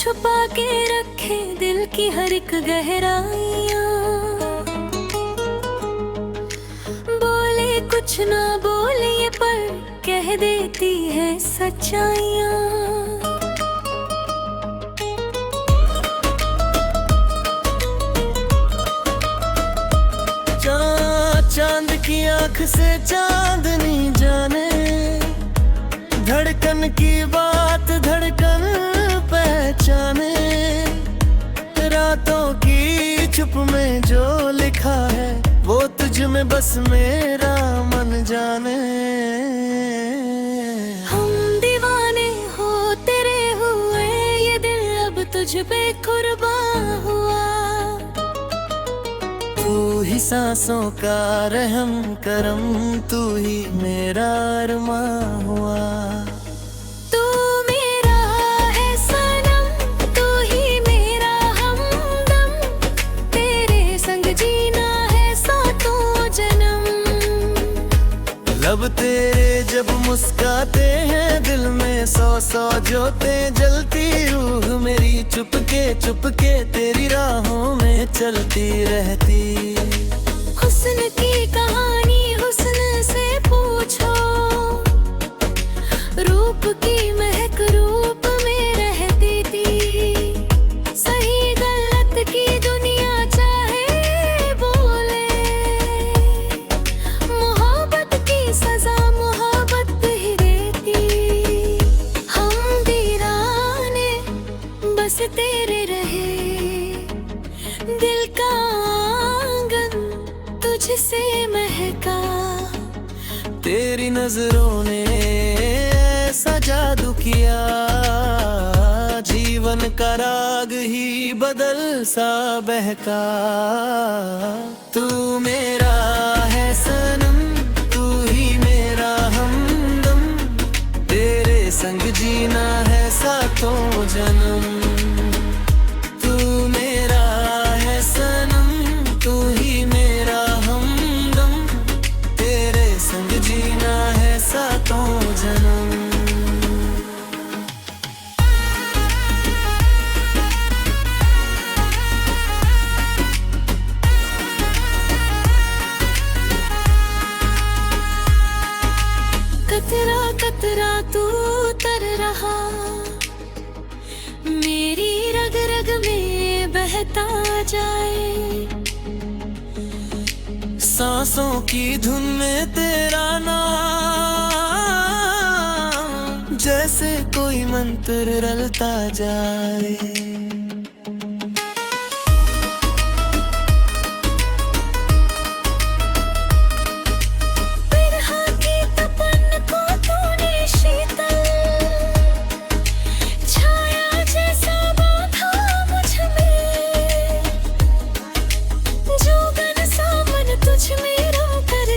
छुपा के रखे दिल की हर एक गहराइयाँ। बोले कुछ ना बोले ये पर कह देती है सच्चाइयाँ। चांद की आँख से चांदनी जाने, धड़कन की बात धड़कन पहचाने। रातों की चुप में जो लिखा है वो तुझ में बस मेरा मन जाने। हम दीवाने हो तेरे हुए, ये दिल अब तुझ पे कुर्बान हुआ। तू ही सांसों का रहम करम, तू ही मेरा अरमां हुआ। तू मेरा है सनम, तू ही मेरा हमदम, तेरे संग जीना है सातों जन्म। लब तेरे जब मुस्काते हैं दिल में सौ सौ ज्योतें जलती। रूह मेरी चुपके तेरी राहों में चलती रहती। हुस्न की कहानी हुस्न से पूछो, रूप की महक रूप में रहती थी। सही गलत की दुनिया चाहे बोले, मोहब्बत की सजा मोहब्बत ही देती। हम दीवाने बस तेरे रहे, दिल का आंगन तुझसे महका। तेरी नजरों ने ऐसा जादू किया, जीवन का राग ही बदल सा बहका। तू मेरा है सनम, तू ही मेरा हमदम, तेरे संग जीना है सातों जन्म। तू मेरा है सनम, तू ही मेरा हमदम, तेरे संग जीना है सातों जन्म। कतरा कतरा तू तर रहा, मेरी रग रग में बहता जाए। सांसों की धुन में तेरा नाम, जैसे कोई मंत्र रलता जाए।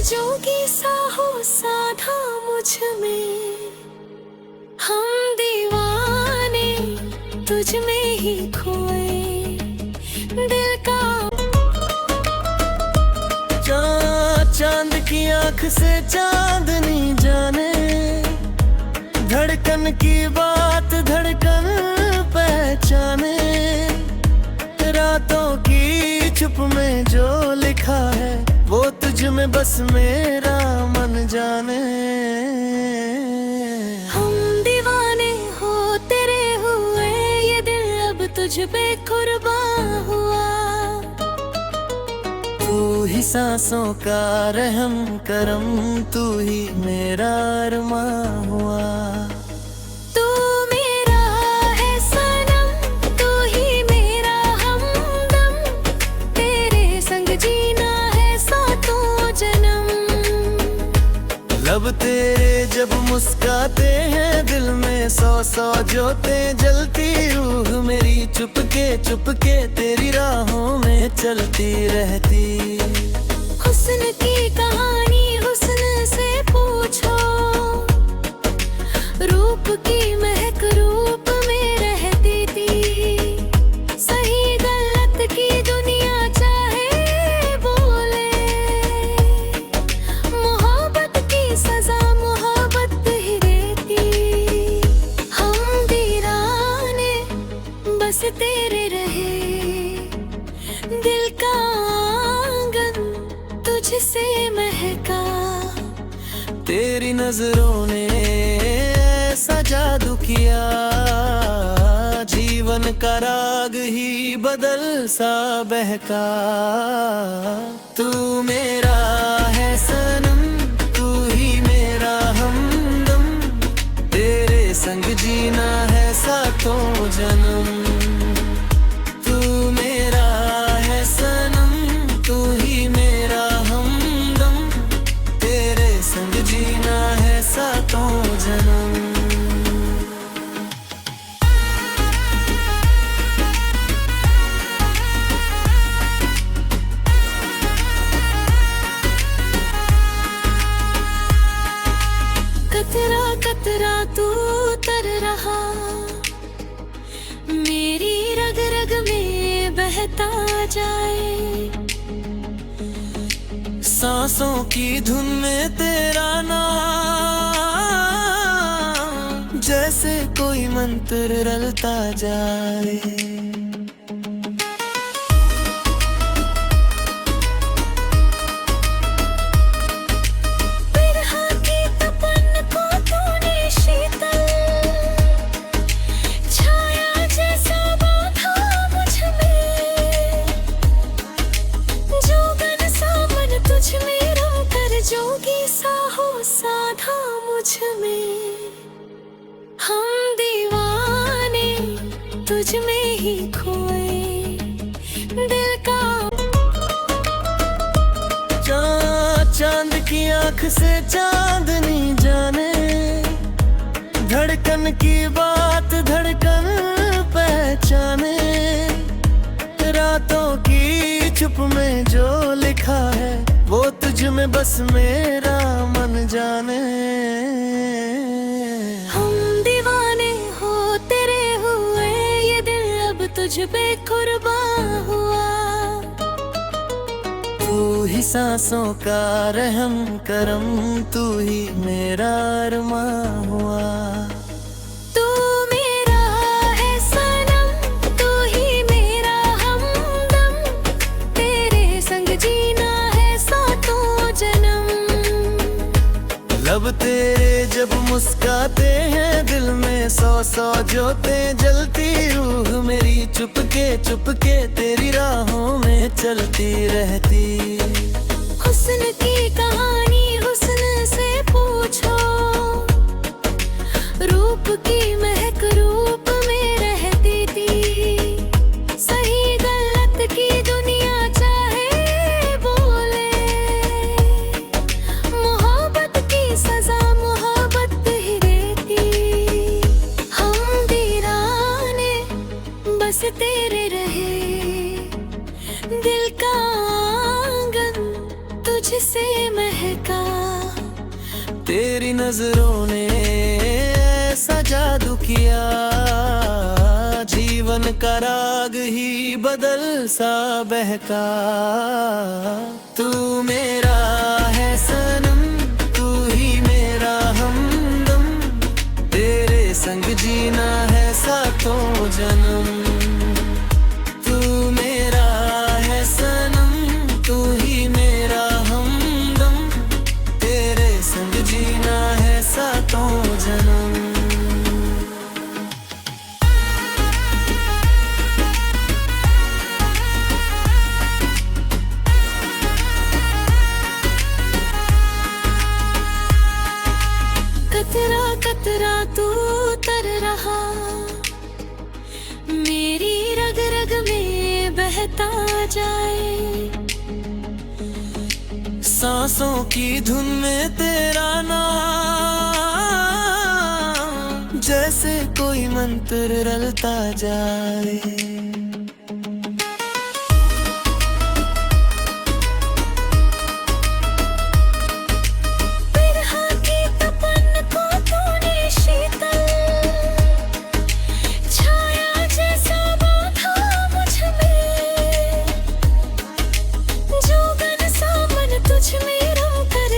जोगी सा हो साधा मुझ में, हम दीवाने तुझ में ही खोए। दिल का चांद की आँख से चांदनी जाने, धड़कन की बात धड़कन पहचाने। रातों की चुप में जो लिखा है वो तुझ में बस मेरा मन जाने। हम दीवाने हो तेरे हुए, ये दिल अब तुझ पे कुर्बान हुआ। तू ही सांसों का रहम करम, तू ही मेरा अरमां हुआ। लब तेरे जब मुस्काते हैं दिल में सौ सौ ज्योतें जलती। रूह मेरी चुपके तेरी राहों में चलती रहती। हुस्न की कहानी हुस्न से पूछो, रूप की महक रूप में रहती थी। सही गलत की दुनिया चाहे बोले, मोहब्बत की सजा मोहब्बत ही देती। हम दीवाने बस तेरे रहे दिल का आंगन तुझसे महका। तेरी नजरों ने ऐसा जादू किया, जीवन का राग ही बदल सा बहका। तू मेरा है सनम, तू ही मेरा हमदम, तेरे संग जीना है सातों जन्म। तू मेरा है सनम, तू ही मेरा हमदम, तेरे संग जीना है सातों जन्म। कतरा कतरा तू तर रहा, मेरी रग रग में बहता जाए। सांसों की धुन में तेरा नाम, जैसे कोई मंत्र रलता जाए। जोगी सा हो साधा मुझ में, हम दीवाने तुझ में ही खोए दिल का। चांद की आंख से चांदनी जाने, धड़कन की बात धड़कन पहचाने। रातों की चुप में जो लिखा है, वो तुझ में बस मेरा मन जाने। हम दीवाने हो तेरे हुए, ये दिल अब तुझ पे कुर्बान हुआ। तू ही सांसों का रहम करम, तू ही मेरा अरमां हुआ। तू मेरा है सनम, तू ही मेरा हमदम, तेरे संग जीना है सातों जन्म। लब तेरे जब मुस्काते हैं, दिल में सौ सौ ज्योतें जलती। रूह मेरी चुपके तेरी राहों में चलती रहती। हुस्न की कहानी हुस्न से पूछो, रूप की महक रूप में रहती थी। सही गलत की दुनिया चाहे बोले, मोहब्बत की सजा मोहब्बत ही देती। हम दीवाने बस तेरे रहे दिल का आंगन तुझसे महका। तेरी नजरों ने ऐसा जादू किया, जीवन का राग ही बदल सा बहका। तू मेरा है सनम, तू ही मेरा हमदम, तेरे संग जीना है सातों जन्म। तू मेरा है सनम, तू ही मेरा हमदम, तेरे संग जीना है सातों जन्म। कतरा कतरा तू तर रहा, मेरी रग रग में बहता जाए। सांसों की धुन में तेरा नाम, जैसे कोई मंत्र रलता जाए।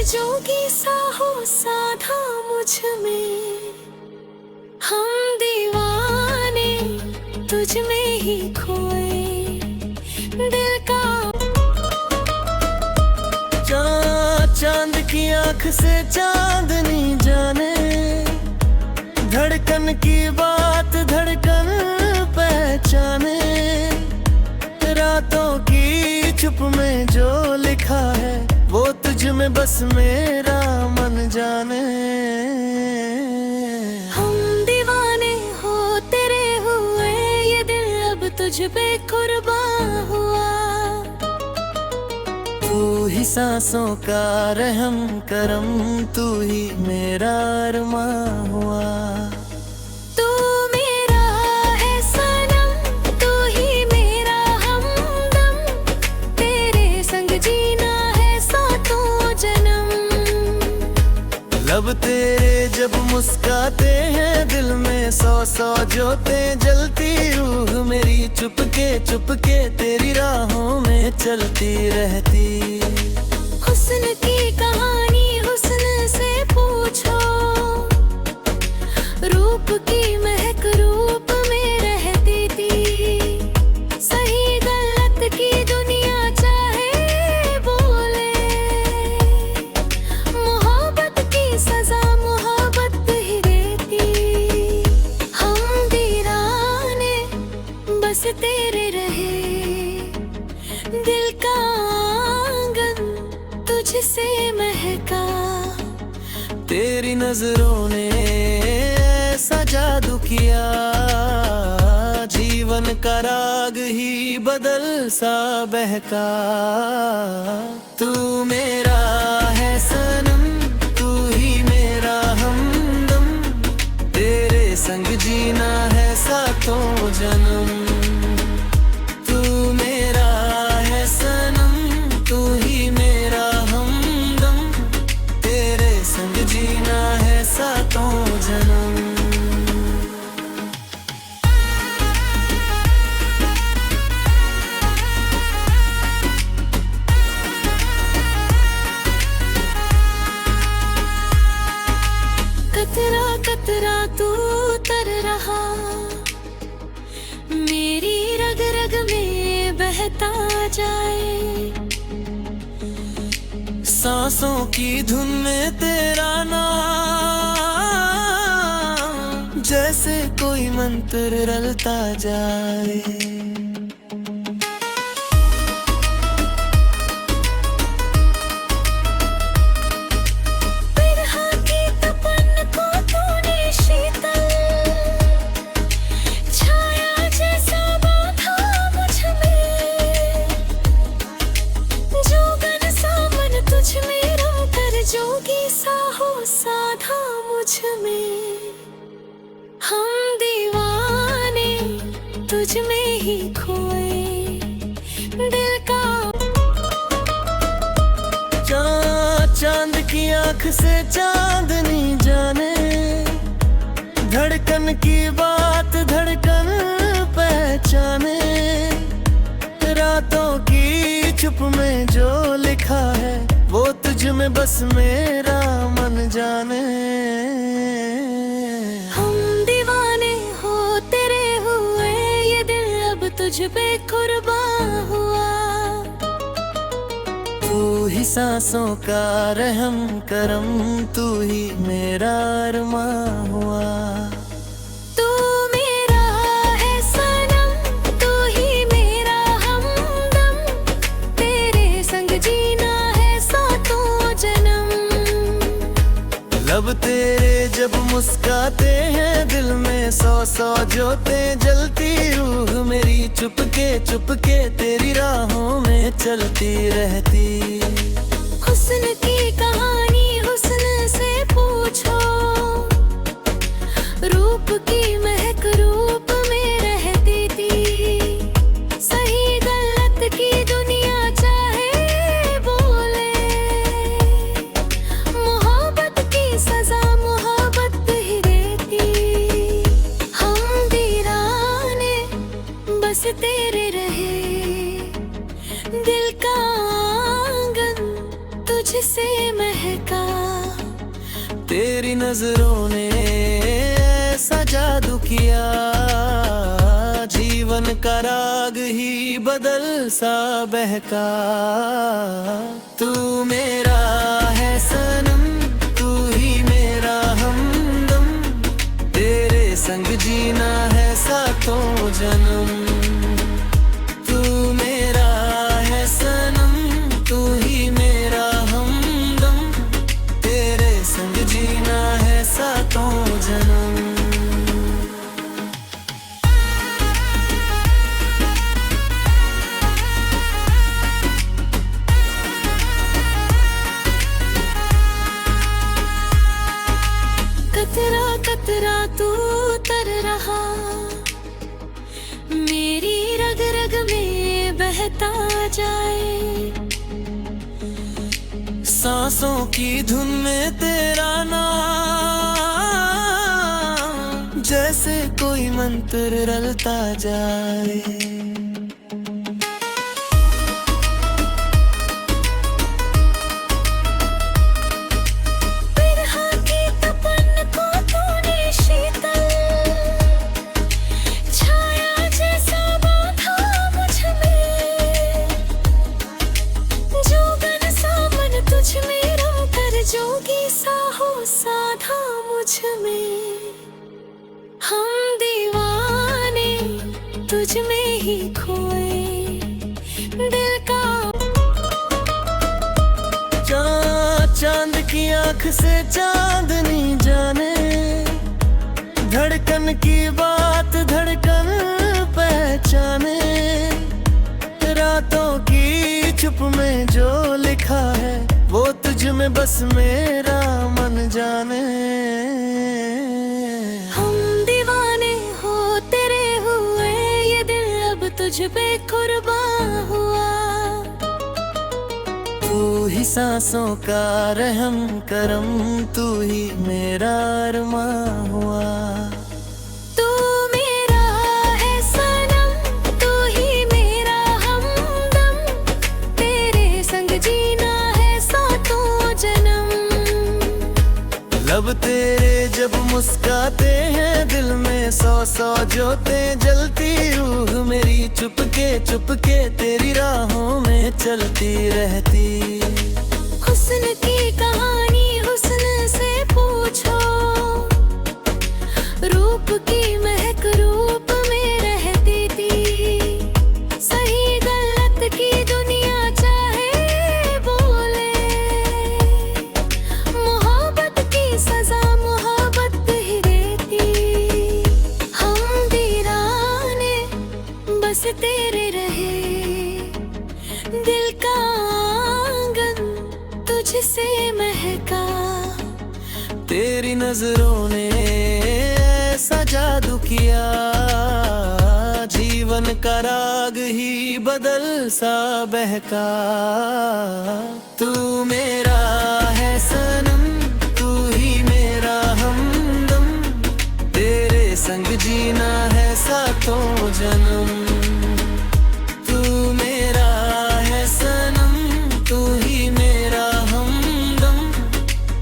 जोगी सा हो साधा मुझ में, हम दीवाने तुझ में ही खोए दिल का। चांद की आंख से चांदनी जाने, धड़कन की बात धड़कन पहचाने, रातों की चुप में जो लिखा है वो तुझ में बस मेरा मन जाने। हम दीवाने हो तेरे हुए, ये दिल अब तुझ पे कुर्बान हुआ। तू ही सांसों का रहम करम, तू ही मेरा अरमां हुआ। तू मेरा है सनम, तू ही मेरा हमदम, तेरे संग जीना है सातों जन्म। लब तेरे जब मुस्काते हैं, दिल में सौ सौ जोतें जलती, रूह मेरी चुपके तेरी राहों में चलती रहती। हुस्न की कहानी हुस्न से पूछो, रूप की महक रूप में रहती थी। सही गलत की दुनिया चाहे बोले, मोहब्बत की सजा मोहब्बत ही देती। हम दीवाने बस तेरे रहे, दिल का आंगन तुझसे महका। तेरी नजरों ने ऐसा जादू किया, जीवन का राग ही बदल सा बहका। तू मेरा है सनम, तू ही मेरा हमदम, तेरे संग जीना है सातों जन्म। तू मेरा है सनम, तू ही मेरा हमदम, तेरे संग जीना है सातों जन्म। कतरा कतरा तू तर रहा, मेरी रग रग में बहता जाए। सांसों की धुन में तेरा नाम, जैसे कोई मंत्र रलता जाए। जोगी सा हो साधा मुझ में, हम दीवाने तुझ में ही खोए दिल का। चांद की आंख से चांदनी जाने, धड़कन की बात धड़कन पहचाने, रातों की चुप में जो लिखा है वो तुझ में बस मेरा मन जाने। हम दीवाने हो तेरे हुए, ये दिल अब तुझ पे कुर्बान हुआ। तू ही सांसों का रहम करम, तू ही मेरा अरमां हुआ। तू मेरा है सनम, तू ही मेरा हमदम, तेरे संग जीना है सातों जन्म। लब तेरे जब मुस्काते हैं, दिल में सौ सौ जोतें जलती, रूह मेरी चुपके तेरी राहों में चलती रहती। हुस्न की कहानी हुस्न से पूछो, रूप की महक रूप में रहती थी। सही गलत की दुनिया चाहे बोले, मोहब्बत की सजा मोहब्बत ही देती। हम दीवाने बस तेरे रहे, दिल का आंगन तुझसे महका। तेरी नजरों ने ऐसा जादू किया, का राग ही बदल सा बहका। तू मेरा है सनम, तू ही मेरा हमदम, तेरे संग जीना है सातों जन्म। तू मेरा है सनम, तू ही मेरा हमदम, तेरे संग जीना है सातों जन्म। कतरा कतरा तू तर रहा, मेरी रग रग में बहता जाए। सांसों की धुन में तेरा नाम, जैसे कोई मंत्र रलता जाए। जोगी सा हो साधा मुझ में, हम दीवाने तुझ में ही खोए। दिल का चांद की आंख से चांदनी जाने, धड़कन की बात धड़कन पहचाने। रातों की चुप में जो लिखा है, वो तुझ में बस मेरा मन जाने। हम दीवाने हो तेरे हुए, ये दिल अब तुझ पे कुर्बान हुआ। तू ही सांसों का रहम करम, तू ही मेरा अरमां हुआ। तू मेरा है सनम, तू ही मेरा हमदम, तेरे संग जीना है सातों जन्म। लब तेरे जब मुस्काते हैं, दिल में सौ सौ ज्योतें जलती। रूह मेरी चुपके तेरी राहों में चलती रहती। हुस्न की कहानी हुस्न से पूछो, रूप की महक रूप में रहती थी। सही गलत की दुनिया चाहे बोले, मोहब्बत की सजा मोहब्बत ही देती। हम दीवाने बस तेरे रहे, दिल का आंगन तुझसे महका। तेरी नजरों ने ऐसा जादू किया, जीवन का राग ही बदल सा बहका। तू मेरा है सनम, तू ही मेरा हमदम, तेरे संग जीना है सातों जन्म। तू मेरा है सनम, तू ही मेरा हमदम,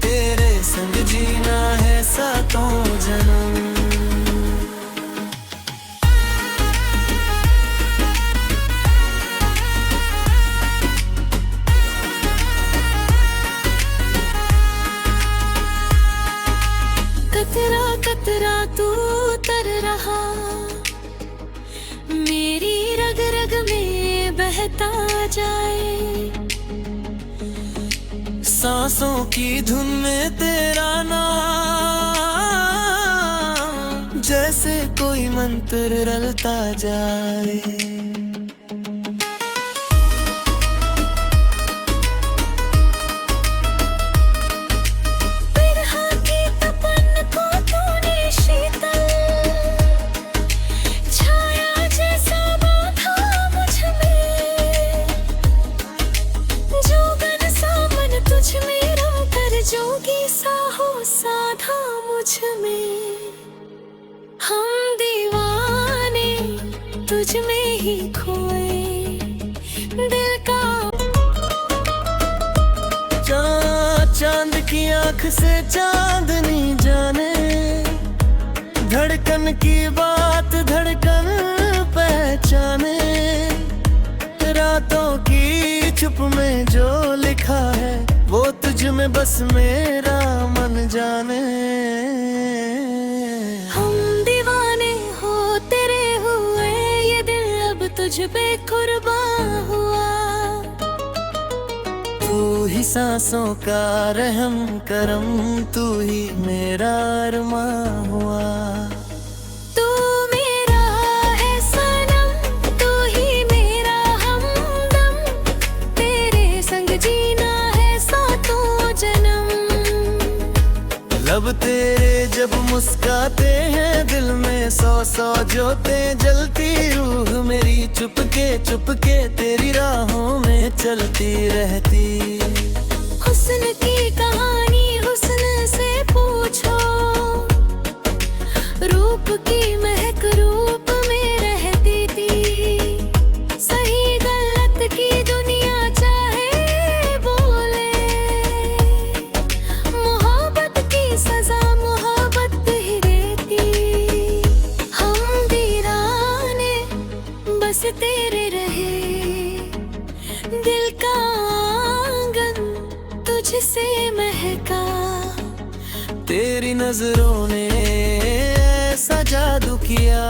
तेरे संग जीना है सातों जन्म। कतरा कतरा तू तर रहा, मेरी रग रग में बहता जाए। सांसों की धुन में तेरा नाम, जैसे कोई मंत्र रलता जाए। जोगी सा हो साधा मुझ में, हम दीवाने तुझ में ही खोए। दिल का चांद की आंख से चांदनी जाने, धड़कन की बात धड़कन पहचाने। छुप में जो लिखा है वो तुझ में बस मेरा मन जाने। हम दीवाने हो तेरे हुए, ये दिल अब तुझ पे कुर्बान हुआ। तू ही सांसों का रहम करम, तू ही मेरा अरमां हुआ। तू मेरा है सनम, तू ही मेरा हमदम, तेरे संग जीना है सातों जन्म। लब तेरे जब मुस्काते हैं दिल में सौ सौ जोतें जलती, रूह मेरी चुपके तेरी राहों में चलती रहती। हुस्न की कहानी हुस्न से पूछो, रूप की महक रूप में रहती थी। सही गलत की दुनिया चाहे बोले, मोहब्बत की सजा मोहब्बत ही देती। हम दीवाने बस तेरे रहे, दिल का आंगन तुझसे महका। तेरी नजरों ने ऐसा जादू किया,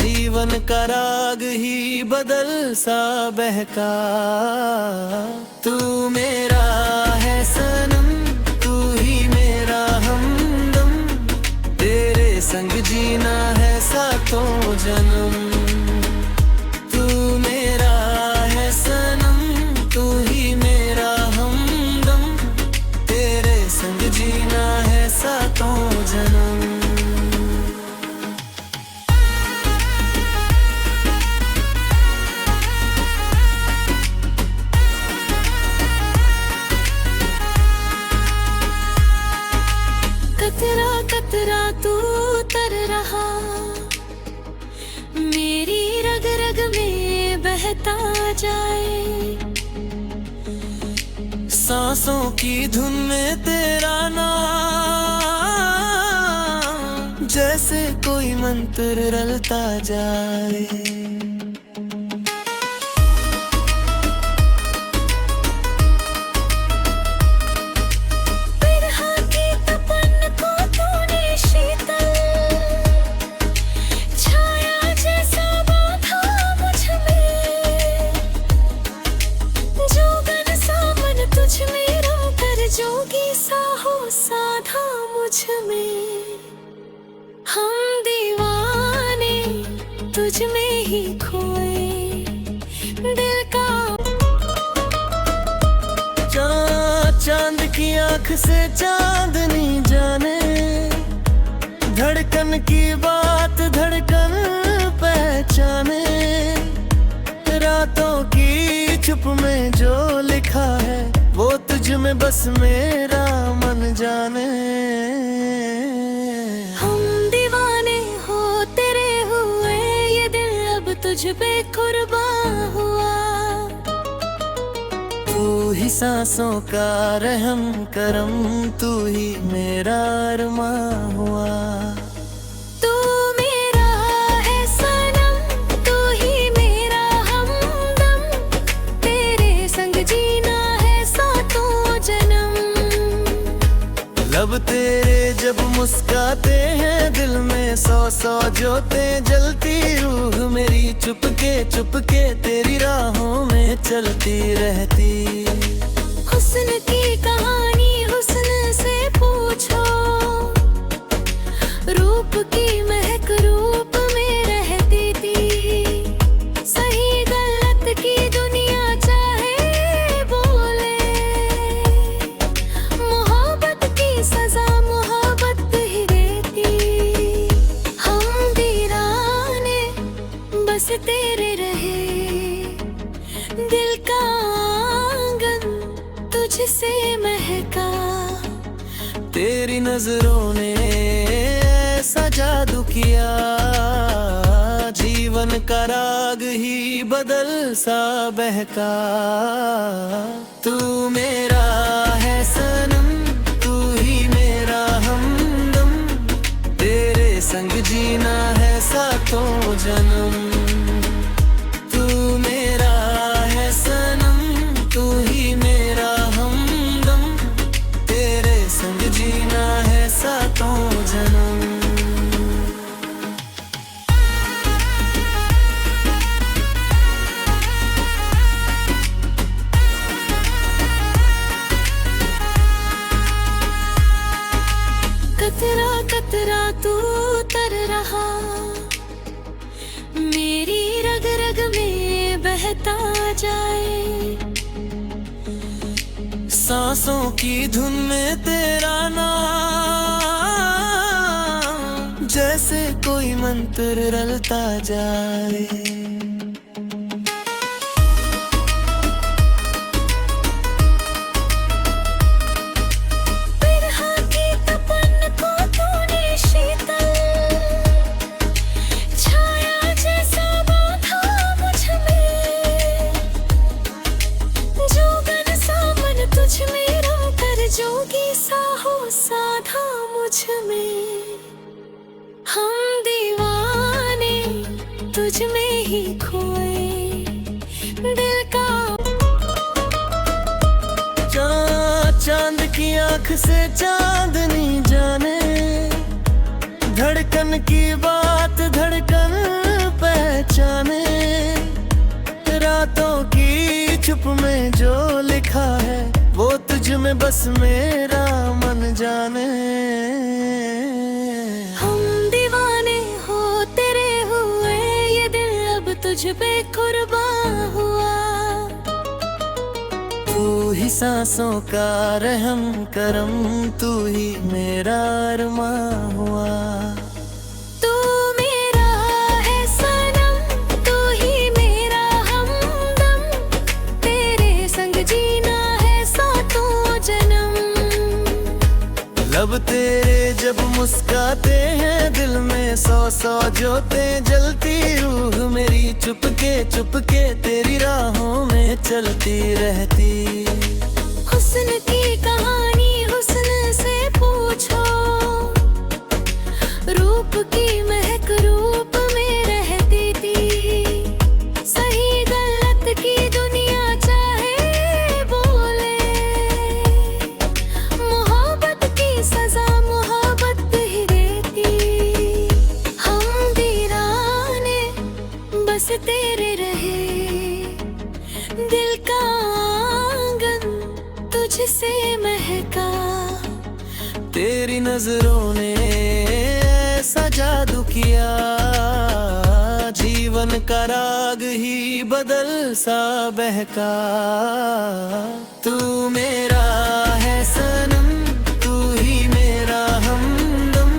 जीवन का राग ही बदल सा बहका। तू मेरा है सनम, तू ही मेरा हमदम, तेरे संग जीना है सातों जन्म। तू मेरा है सनम, तू ही मेरा हमदम, तेरे संग जीना है सातों जन्म। कतरा कतरा तू तर रहा, मेरी रग रग में बहता जाए। सांसों की धुन में तेरा नाम, जैसे कोई मंत्र रलता जाए। जोगी सा हो साधा मुझ में, हम दीवाने तुझ में ही खोए। दिल का चांद की आंख से चांदनी जाने, धड़कन की बात धड़कन पहचाने। रातों की छुप में जो लिखा है वो तुझ में बस मेरा मन जाने। हम दीवाने हो तेरे हुए, ये दिल अब तुझ पे कुर्बान हुआ। तू ही सांसों का रहम करम, तू ही मेरा अरमां हुआ। तू मेरा है सनम, तू ही मेरा हमदम, तेरे संग जीना है सातों जन्म। लब तेरे जब मुस्काते हैं दिल में सौ सौ जोतें जलती, रूह मेरी चुपके तेरी राहों में चलती रहती। हुस्न की कहानी हुस्न से पूछो, रूप की महक रूप में रहती थी। सही गलत की दुनिया चाहे बोले, मोहब्बत की सजा मोहब्बत ही देती। हम दीवाने बस तेरे रहे, दिल का आंगन तुझसे महका। तेरी नजरों ने ऐसा जादू किया, जीवन का राग ही बदल सा बहका। तू मेरा है सनम, तू ही मेरा हमदम, तेरे संग जीना है सातों जन्म। तू मेरा है सनम, बहता जाए। सांसों की धुन में तेरा नाम, जैसे कोई मंत्र रलता जाए। जोगी सा हो साधा मुझ में, हम दीवाने तुझ में ही खोए। दिल का चांद की आंख से चांदनी जाने, धड़कन की बात धड़कन पहचाने। रातों की चुप में जो लिखा है, वो तुझ में बस मेरा मन जाने। हम दीवाने हो तेरे हुए, ये दिल अब तुझ पे कुर्बान हुआ। तू ही सांसों का रहम करम, तू ही मेरा अरमां हुआ। तू मेरा है सनम, तू ही मेरा हमदम, तेरे संग जीना जन्म। लब तेरे जब मुस्काते हैं, दिल में सौ सौ ज्योतें जलती। रूह मेरी चुपके तेरी राहों में चलती रहती। हुस्न की कहानी हुस्न से पूछो, रूप की महक रूप में रहती थी। सही गलत की दुनिया चाहे बोले, मोहब्बत की सजा मोहब्बत ही देती। हम दीवाने बस तेरे रहे, दिल का आंगन तुझसे महका। तेरी नजरों ने ऐसा जादू किया, जीवन का राग ही बदल सा बहका। तू मेरा है सनम, तू ही मेरा हमदम,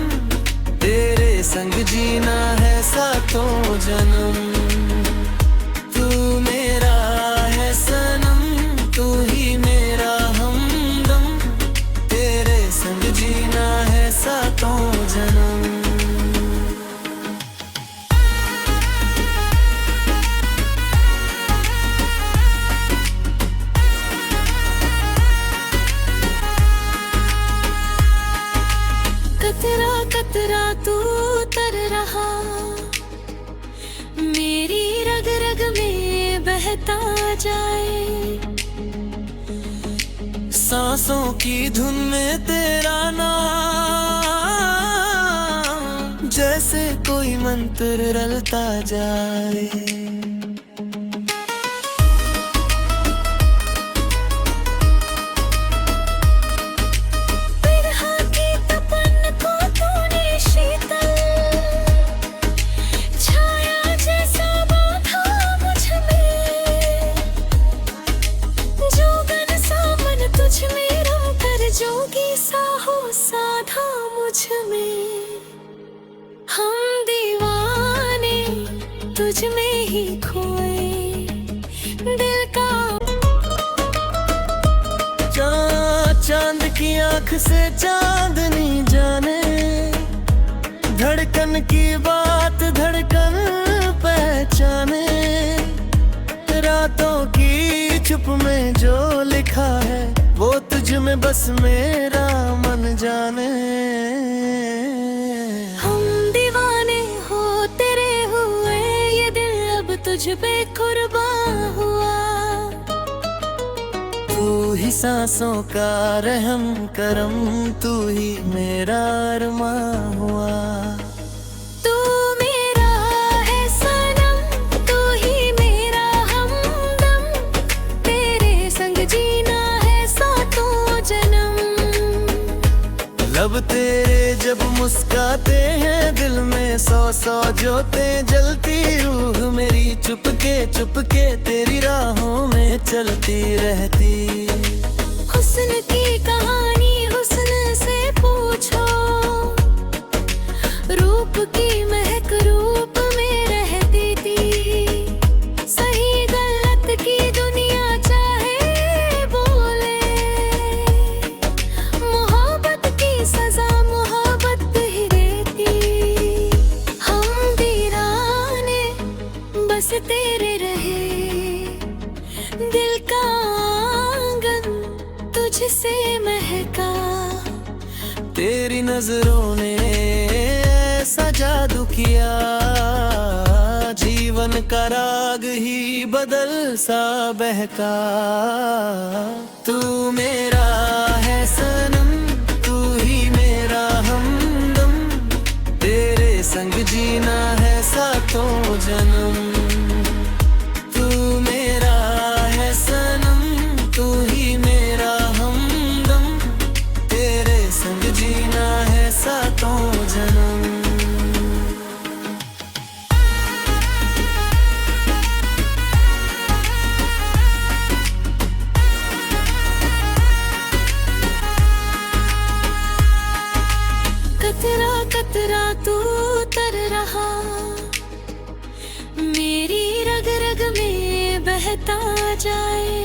तेरे संग जीना है सातों जन्म। तू मेरा है सनम, तू ही मेरा हमदम, तेरे संग जीना है सातों जन्म। कतरा कतरा तू तर रहा, मेरी रग रग में बहता जाए। सांसों की धुन में तेरा नाम, जैसे कोई मंत्र रलता जाए। जोगी सा हो साधा मुझ में, हम दीवाने तुझ में ही खोए। दिल का चांद की आंख से चांदनी जाने, धड़कन की बात धड़कन पहचाने। रातों की चुप में जो लिखा है, वो तुझ में बस मेरा मन जाने। हम दीवाने हो तेरे हुए, ये दिल अब तुझ पे कुर्बान हुआ। तू ही सांसों का रहम करम, तू ही मेरा अरमां हुआ। तू मेरा है सनम, तू ही मेरा हमदम, तेरे संग जीना है सातों जन्म। लब तेरे जब मुस्काते हैं, दिल में सौ सौ ज्योतें जलती। रूह मेरी चुपके तेरी राहों में चलती रहती। हुस्न की कहानी हुस्न से पूछो, रूप की महक रूप में रहती थी। सही गलत की दुनिया चाहे बोले, मोहब्बत की सजा मोहब्बत ही देती। हम दीवाने बस तेरे रहे, दिल का आंगन तुझसे महका। तेरी नजरों ने ऐसा जादू किया, जीवन का राग ही बदल सा बहका। तू मेरा है सनम, तू ही मेरा हमदम, तेरे संग जीना है सातों जन्म। तू मेरा है सनम, तू ही मेरा हमदम, तेरे संग जीना है सातों जन्म। कतरा कतरा तू तर रहा, मेरी रग रग में बहता जाए।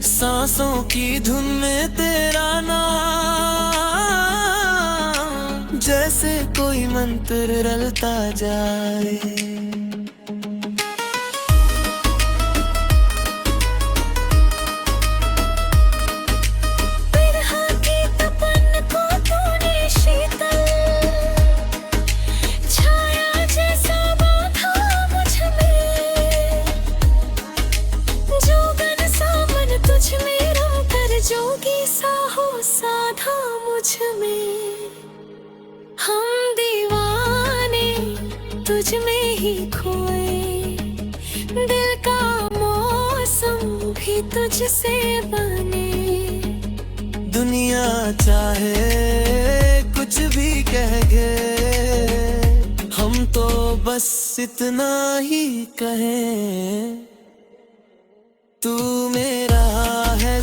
सांसों की धुन में तेरा नाम, जैसे कोई मंत्र रलता जाए। जोगी सा हो साधा मुझ में, हम दीवाने तुझ में ही खोए। दिल का मौसम भी तुझसे बने। दुनिया चाहे कुछ भी कह गए, हम तो बस इतना ही कहें। तू मेरा है